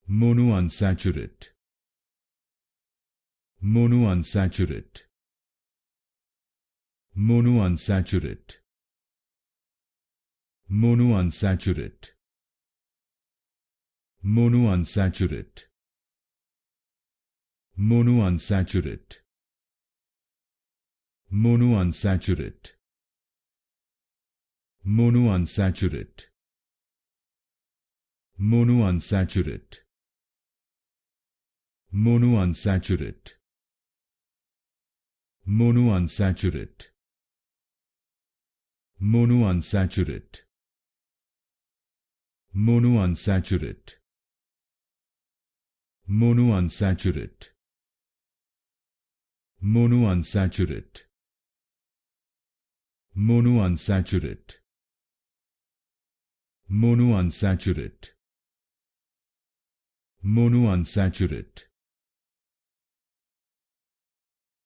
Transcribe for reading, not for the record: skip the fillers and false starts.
Monounsaturate. Monounsaturate. Monounsaturate. Monounsaturate. Monounsaturate. Monounsaturate. Monounsaturate. Monounsaturate. Monounsaturate. Monounsaturate. Monounsaturate. Monounsaturate. Monounsaturate. Monounsaturate. Monounsaturate. Monounsaturate. Monounsaturate. Monounsaturate.